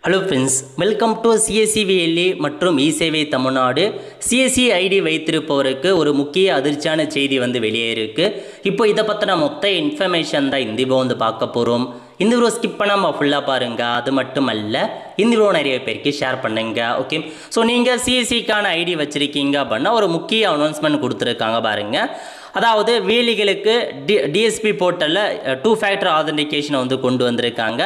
Hello friends, welcome to சிஎஸ்சிவிஎல்ஏ மற்றும் இசேவை Tamil Nadu. CSC ID வைத்திருப்பவருக்கு ஒரு முக்கிய அதிர்ச்சியான செய்தி வெளியே இருக்குது. இப்போ இதை பற்றின மொத்த இன்ஃபர்மேஷன் தான் இந்த வீடியோ பார்க்க போகிறோம். இந்த வீடியோ ஸ்கிப் பண்ணாமல் ஃபுல்லாக பாருங்கள். அது மட்டும் அல்ல, இந்த வீடியோ நிறைய பேருக்கு ஷேர் பண்ணுங்க. ஓகே, ஸோ நீங்கள் சிஎஸ்சிக்கான ஐடி வச்சுருக்கீங்க அப்படின்னா ஒரு முக்கிய அனௌன்ஸ்மெண்ட் கொடுத்துருக்காங்க பாருங்கள். அதாவது வேலிகளுக்கு டிஎஸ்பி போர்ட்டலில் 2 ஃபேக்டர் ஆதென்டிகேஷனை கொண்டு வந்திருக்காங்க.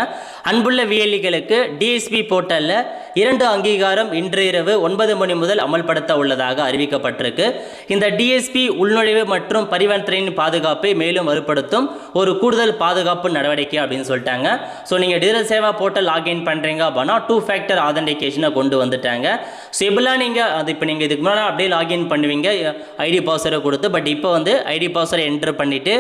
அன்புள்ள வேலிகளுக்கு டிஎஸ்பி போர்ட்டலில் 2 அங்கீகாரம் இன்று இரவு 9 மணி முதல் அமல்படுத்த உள்ளதாக அறிவிக்கப்பட்டிருக்கு. இந்த டிஎஸ்பி உள்நுழைவு மற்றும் பரிவர்த்தனையின் பாதுகாப்பை மேலும் வலுப்படுத்தும் ஒரு கூடுதல் பாதுகாப்பு நடவடிக்கை அப்படின்னு சொல்லிட்டாங்க. ஸோ நீங்கள் டிஜிட்டல் சேவா போர்ட்டல் லாகின் பண்ணுறீங்க அப்படின்னா 2 ஃபேக்டர் ஆதென்டிகேஷனை கொண்டு வந்துட்டாங்க. ஸோ இப்பெல்லாம் நீங்கள் அது இப்போ நீங்கள் இதுக்கு முன்னாடி அப்படியே லாகின் பண்ணுவீங்க ஐடி பாஸ்வேர்டை கொடுத்து. பட் இப்போ ஐடி பாஸ்வேர்டை என்ட்ரு பண்ணிவிட்டு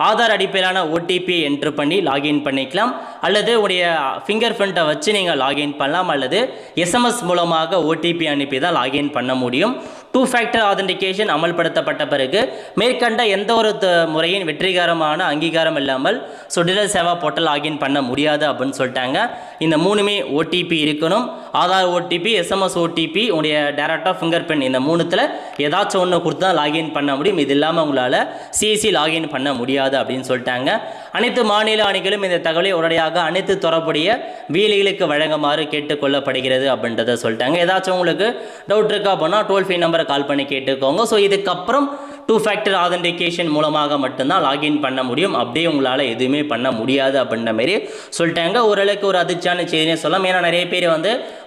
ஆதார் அடிப்படையிலான ஓடிபி என்ட்ரு பண்ணி லாகின் பண்ணிக்கலாம். அல்லது உடைய ஃபிங்கர் பிரிண்ட்டை வச்சு நீங்கள் லாகின் பண்ணலாம். அல்லது எஸ்எம்எஸ் மூலமாக ஓடிபி அனுப்பி தான் லாகின் பண்ண முடியும். 2 ஃபேக்டர் ஆதென்டிகேஷன் அமல்படுத்தப்பட்ட பிறகு மேற்கண்ட எந்த ஒரு முறையின் வெற்றிகரமான அங்கீகாரம் இல்லாமல் டிஜிட்டல் சேவா போர்ட்டல் லாகின் பண்ண முடியாது அப்படின்னு சொல்லிட்டாங்க. இந்த 3மே ஓடிபி இருக்கணும். ஆதார் ஓடிபி, எஸ்எம்எஸ் ஓடிபி, உடைய டேரக்டாக ஃபிங்கர் பிரிண்ட், இந்த 3த்தில் ஏதாச்சும் ஒன்று கொடுத்து தான் லாகின் பண்ண முடியும். இது இல்லாமல் உங்களால் சிஎஸ்சி லாகின் பண்ண முடியாது அப்படின்னு சொல்லிட்டாங்க. அனைத்து மாநில அணிகளும் இந்த தகவலை உடனடியாக அனைத்து தொடர்புடைய வீலிகளுக்கு வழங்குமாறு கேட்டுக்கொள்ளப்படுகிறது அப்படின்றத சொல்லிட்டாங்க. ஏதாச்சும் உங்களுக்கு டவுட் இருக்கா அப்படின்னா டோல் ஃப்ரீ நம்பரை கால் பண்ணி கேட்டுக்கோங்க. ஸோ இதுக்கப்புறம் 2 ஃபேக்டர் ஆதென்டிகேஷன் மூலமாக மட்டும்தான் லாகின் பண்ண முடியும். அப்படியே உங்களால் எதுவுமே பண்ண முடியாது அப்படின்ற மாரி சொல்லிட்டாங்க. ஓரளவுக்கு ஒரு அதிர்ச்சியான செய்தினே சொல்லலாம். ஏன்னா நிறைய பேர்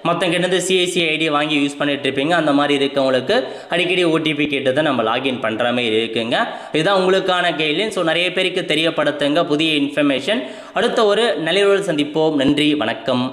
மற்றங்கிட்ட சிஎஸ்சி ஐடி வாங்கி யூஸ் பண்ணிட்டு இருப்பீங்க. அந்த மாதிரி இருக்கவங்களுக்கு அடிக்கடி ஓடிபி கேட்டு தான் நம்ம லாகின் பண்ணுற மாதிரி இருக்குங்க. இதுதான் உங்களுக்கான கைட்லைன். ஸோ நிறைய பேருக்கு தெரியப்படுத்துங்க புதிய இன்ஃபர்மேஷன். அடுத்த ஒரு நல்ல சந்திப்போம். நன்றி, வணக்கம்.